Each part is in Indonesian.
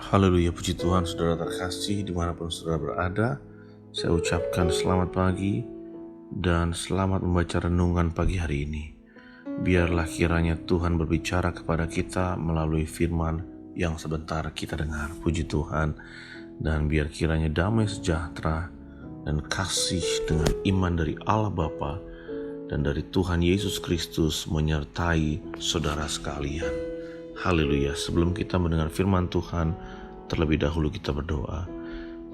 Haleluya, puji Tuhan. Saudara terkasih dimanapun saudara berada, saya ucapkan selamat pagi dan selamat membaca renungan pagi hari ini. Biarlah kiranya Tuhan berbicara kepada kita melalui firman yang sebentar kita dengar. Puji Tuhan. Dan biar kiranya damai sejahtera dan kasih dengan iman dari Allah Bapa dan dari Tuhan Yesus Kristus menyertai saudara sekalian. Haleluya. Sebelum kita mendengar firman Tuhan, terlebih dahulu kita berdoa.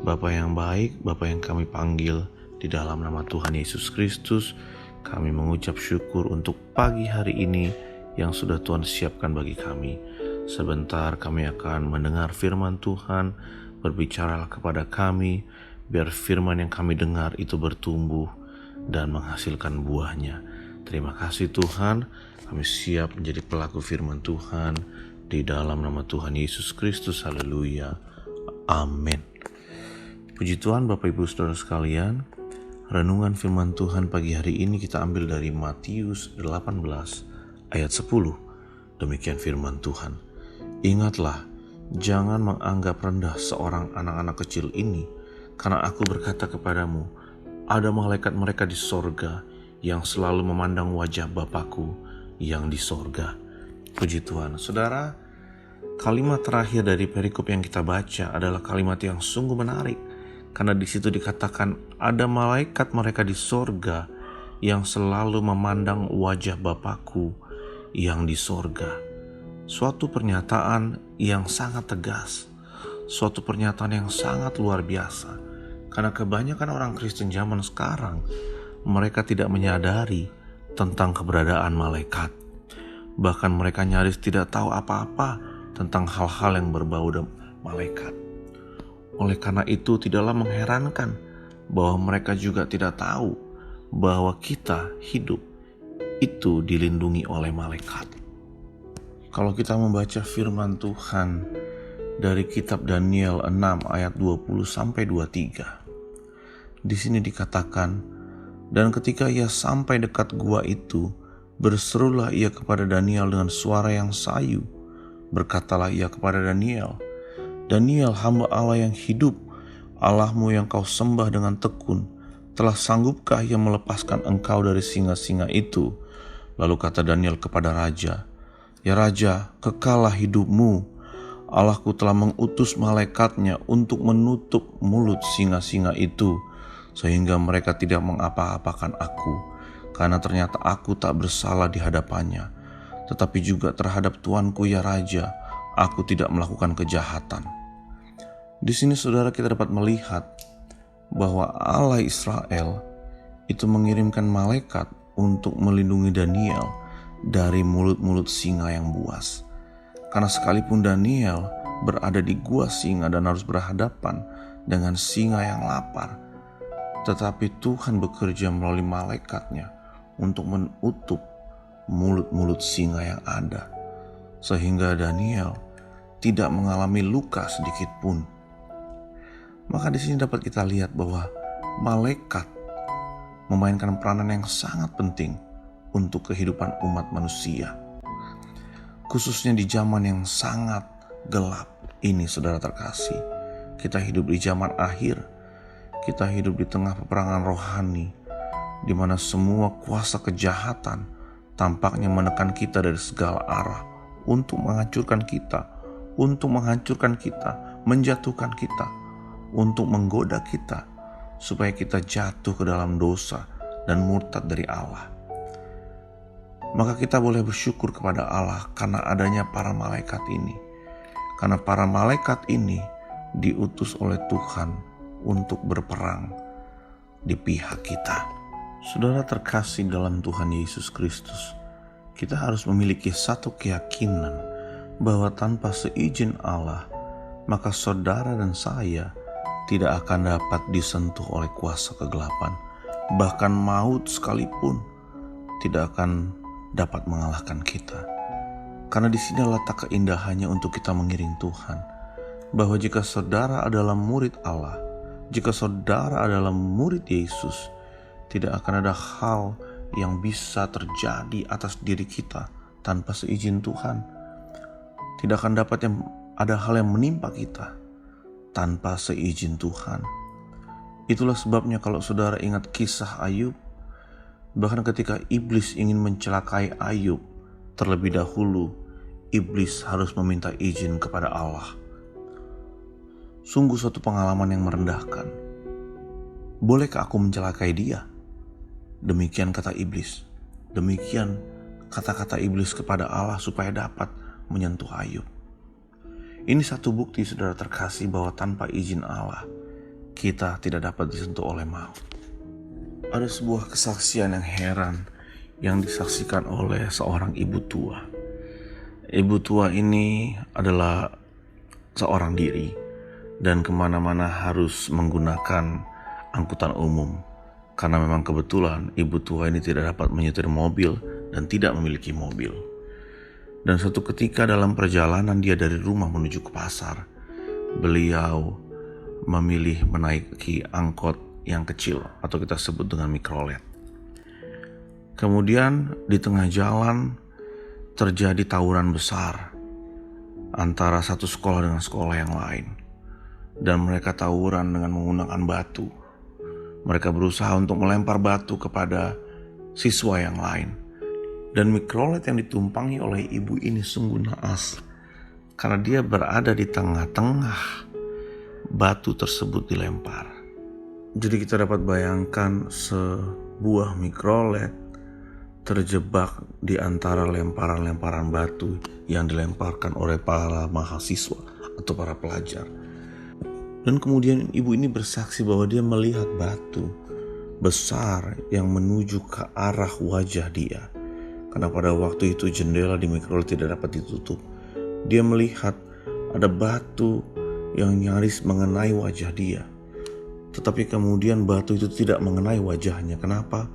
Bapa yang baik, Bapa yang kami panggil di dalam nama Tuhan Yesus Kristus, kami mengucap syukur untuk pagi hari ini yang sudah Tuhan siapkan bagi kami. Sebentar kami akan mendengar firman Tuhan. Berbicaralah kepada kami, biar firman yang kami dengar itu bertumbuh dan menghasilkan buahnya. Terima kasih Tuhan, kami siap menjadi pelaku firman Tuhan di dalam nama Tuhan Yesus Kristus. Haleluya, amin. Puji Tuhan, Bapak Ibu Saudara sekalian. Renungan firman Tuhan pagi hari ini kita ambil dari Matius 18 ayat 10. Demikian firman Tuhan. Ingatlah, jangan menganggap rendah seorang anak-anak kecil ini, karena aku berkata kepadamu, ada malaikat mereka di sorga yang selalu memandang wajah Bapakku yang di sorga. Puji Tuhan. Saudara, kalimat terakhir dari perikop yang kita baca adalah kalimat yang sungguh menarik, karena di situ dikatakan ada malaikat mereka di sorga yang selalu memandang wajah Bapakku yang di sorga. Suatu pernyataan yang sangat tegas, suatu pernyataan yang sangat luar biasa, karena kebanyakan orang Kristen zaman sekarang mereka tidak menyadari tentang keberadaan malaikat. Bahkan mereka nyaris tidak tahu apa-apa tentang hal-hal yang berbau malaikat. Oleh karena itu tidaklah mengherankan bahwa mereka juga tidak tahu bahwa kita hidup itu dilindungi oleh malaikat. Kalau kita membaca firman Tuhan dari kitab Daniel 6 ayat 20 sampai 23. Di sini dikatakan, dan ketika ia sampai dekat gua itu, berserulah ia kepada Daniel dengan suara yang sayu. Berkatalah ia kepada Daniel, Daniel, hamba Allah yang hidup, Allahmu yang kau sembah dengan tekun, telah sanggupkah ia melepaskan engkau dari singa-singa itu? Lalu kata Daniel kepada raja, ya Raja, kekallah hidupmu. Allahku telah mengutus malaikatnya untuk menutup mulut singa-singa itu, sehingga mereka tidak mengapa-apakan aku, karena ternyata aku tak bersalah di hadapannya. Tetapi juga terhadap tuanku ya Raja, aku tidak melakukan kejahatan. Di sini saudara kita dapat melihat bahwa Allah Israel itu mengirimkan malaikat untuk melindungi Daniel dari mulut-mulut singa yang buas. Karena sekalipun Daniel berada di gua singa dan harus berhadapan dengan singa yang lapar, tetapi Tuhan bekerja melalui malaikatnya untuk menutup mulut-mulut singa yang ada, sehingga Daniel tidak mengalami luka sedikit pun. Maka di sini dapat kita lihat bahwa malaikat memainkan peranan yang sangat penting untuk kehidupan umat manusia, khususnya di zaman yang sangat gelap ini. Saudara terkasih, kita hidup di zaman akhir, kita hidup di tengah peperangan rohani, di mana semua kuasa kejahatan tampaknya menekan kita dari segala arah untuk menghancurkan kita, menjatuhkan kita, untuk menggoda kita supaya kita jatuh ke dalam dosa dan murtad dari Allah. Maka kita boleh bersyukur kepada Allah karena adanya para malaikat ini. Karena para malaikat ini diutus oleh Tuhan untuk berperang di pihak kita. Saudara terkasih dalam Tuhan Yesus Kristus, kita harus memiliki satu keyakinan bahwa tanpa seizin Allah, maka saudara dan saya tidak akan dapat disentuh oleh kuasa kegelapan. Bahkan maut sekalipun tidak akan dapat mengalahkan kita. Karena di sini letak keindahannya untuk kita mengiring Tuhan, bahwa jika saudara adalah murid Allah, jika saudara adalah murid Yesus, tidak akan ada hal yang bisa terjadi atas diri kita tanpa seizin Tuhan. Tidak akan dapat yang ada hal yang menimpa kita tanpa seizin Tuhan. Itulah sebabnya kalau saudara ingat kisah Ayub, bahkan ketika iblis ingin mencelakai Ayub, terlebih dahulu iblis harus meminta izin kepada Allah. Sungguh suatu pengalaman yang merendahkan. Bolehkah aku mencelakai dia? Demikian kata iblis. Demikian kata-kata iblis kepada Allah supaya dapat menyentuh Ayub. Ini satu bukti saudara terkasih bahwa tanpa izin Allah, kita tidak dapat disentuh oleh maut. Ada sebuah kesaksian yang heran yang disaksikan oleh seorang ibu tua. Ibu tua ini adalah seorang diri dan kemana-mana harus menggunakan angkutan umum. Karena memang kebetulan ibu tua ini tidak dapat menyetir mobil dan tidak memiliki mobil. Dan suatu ketika dalam perjalanan dia dari rumah menuju ke pasar, beliau memilih menaiki angkot yang kecil atau kita sebut dengan mikrolet. Kemudian di tengah jalan terjadi tawuran besar antara satu sekolah dengan sekolah yang lain. Dan mereka tawuran dengan menggunakan batu. Mereka berusaha untuk melempar batu kepada siswa yang lain. Dan mikrolet yang ditumpangi oleh ibu ini sungguh naas, karena dia berada di tengah-tengah batu tersebut dilempar. Jadi kita dapat bayangkan sebuah mikrolet terjebak di antara lemparan-lemparan batu yang dilemparkan oleh para mahasiswa atau para pelajar. Dan kemudian ibu ini bersaksi bahwa dia melihat batu besar yang menuju ke arah wajah dia. Karena pada waktu itu jendela di mikrolet tidak dapat ditutup. Dia melihat ada batu yang nyaris mengenai wajah dia. Tetapi kemudian batu itu tidak mengenai wajahnya. Kenapa?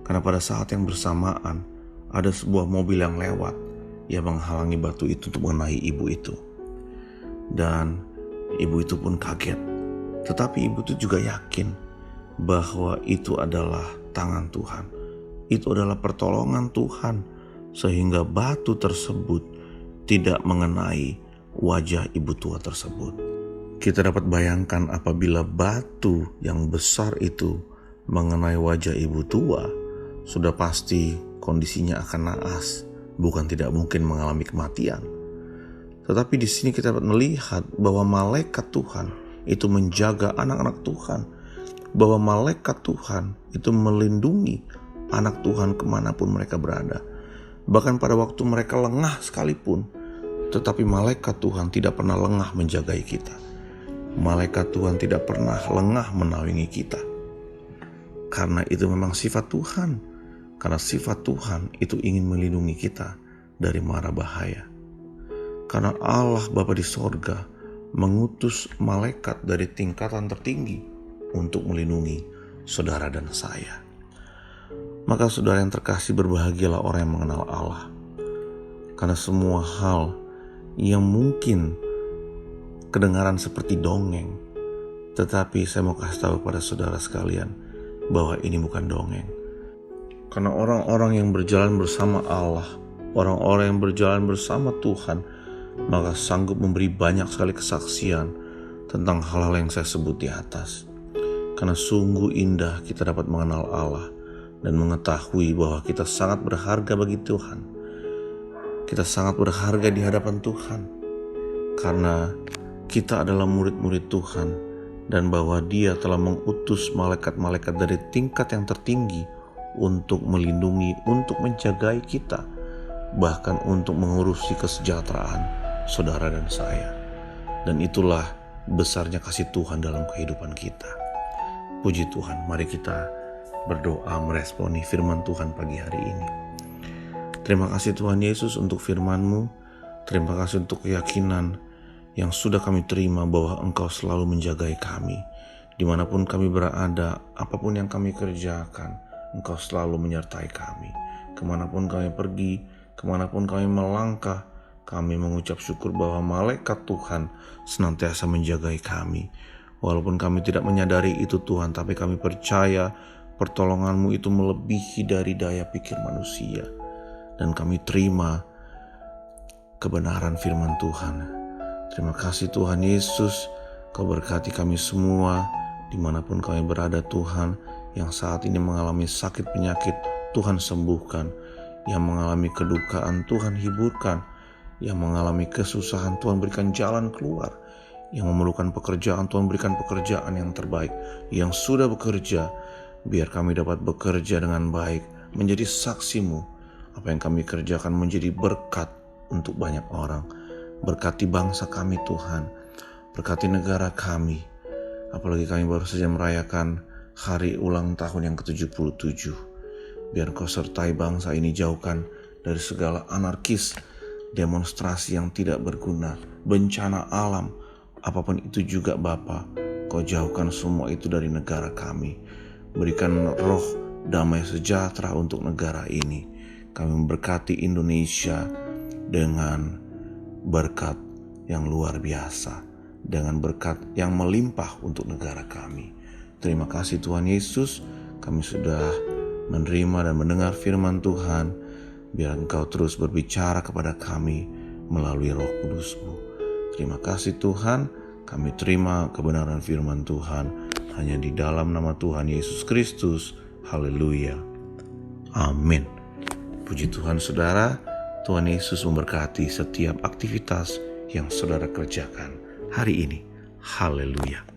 Karena pada saat yang bersamaan ada sebuah mobil yang lewat yang menghalangi batu itu untuk mengenai ibu itu. Dan ibu itu pun kaget. Tetapi ibu itu juga yakin bahwa itu adalah tangan Tuhan. Itu adalah pertolongan Tuhan sehingga batu tersebut tidak mengenai wajah ibu tua tersebut. Kita dapat bayangkan apabila batu yang besar itu mengenai wajah ibu tua, sudah pasti kondisinya akan naas, bukan tidak mungkin mengalami kematian. Tetapi di sini kita dapat melihat bahwa malaikat Tuhan itu menjaga anak-anak Tuhan, bahwa malaikat Tuhan itu melindungi anak Tuhan kemanapun mereka berada. Bahkan pada waktu mereka lengah sekalipun, tetapi malaikat Tuhan tidak pernah lengah menjagai kita. Malaikat Tuhan tidak pernah lengah menaungi kita. Karena itu memang sifat Tuhan. Karena sifat Tuhan itu ingin melindungi kita dari mara bahaya. Karena Allah Bapa di sorga mengutus malaikat dari tingkatan tertinggi untuk melindungi saudara dan saya. Maka saudara yang terkasih, berbahagialah orang yang mengenal Allah. Karena semua hal yang mungkin kedengaran seperti dongeng, tetapi saya mau kasih tahu kepada saudara sekalian bahwa ini bukan dongeng. Karena orang-orang yang berjalan bersama Allah, orang-orang yang berjalan bersama Tuhan, maka sanggup memberi banyak sekali kesaksian tentang hal-hal yang saya sebut di atas. Karena sungguh indah kita dapat mengenal Allah dan mengetahui bahwa kita sangat berharga bagi Tuhan. Kita sangat berharga di hadapan Tuhan karena kita adalah murid-murid Tuhan, dan bahwa Dia telah mengutus malaikat-malaikat dari tingkat yang tertinggi untuk melindungi, untuk menjagai kita, bahkan untuk mengurusi kesejahteraan saudara dan saya. Dan itulah besarnya kasih Tuhan dalam kehidupan kita. Puji Tuhan, mari kita berdoa meresponi firman Tuhan pagi hari ini. Terima kasih Tuhan Yesus untuk firman-Mu. Terima kasih untuk keyakinan yang sudah kami terima bahwa Engkau selalu menjagai kami. Dimanapun kami berada, apapun yang kami kerjakan, Engkau selalu menyertai kami. Kemanapun kami pergi, kemanapun kami melangkah, kami mengucap syukur bahwa malaikat Tuhan senantiasa menjagai kami. Walaupun kami tidak menyadari itu Tuhan, tapi kami percaya pertolongan-Mu itu melebihi dari daya pikir manusia. Dan kami terima kebenaran firman Tuhan. Terima kasih Tuhan Yesus, Kau berkati kami semua dimanapun kami berada Tuhan. Yang saat ini mengalami sakit penyakit, Tuhan sembuhkan. Yang mengalami kedukaan, Tuhan hiburkan. Yang mengalami kesusahan, Tuhan berikan jalan keluar. Yang memerlukan pekerjaan, Tuhan berikan pekerjaan yang terbaik. Yang sudah bekerja, biar kami dapat bekerja dengan baik, menjadi saksi-Mu. Apa yang kami kerjakan menjadi berkat untuk banyak orang. Berkati bangsa kami Tuhan, berkati negara kami. Apalagi kami baru saja merayakan hari ulang tahun yang ke-77. Biar Kau sertai bangsa ini, jauhkan dari segala anarkis, demonstrasi yang tidak berguna, bencana alam, apapun itu juga Bapa. Kau jauhkan semua itu dari negara kami. Berikan roh damai sejahtera untuk negara ini. Kami memberkati Indonesia dengan berkat yang luar biasa, dengan berkat yang melimpah untuk negara kami. Terima kasih Tuhan Yesus, kami sudah menerima dan mendengar firman Tuhan. Biar Engkau terus berbicara kepada kami melalui Roh Kudus-Mu. Terima kasih Tuhan, kami terima kebenaran firman Tuhan hanya di dalam nama Tuhan Yesus Kristus. Haleluya. Amin. Puji Tuhan saudara, Tuhan Yesus memberkati setiap aktivitas yang saudara kerjakan hari ini. Haleluya.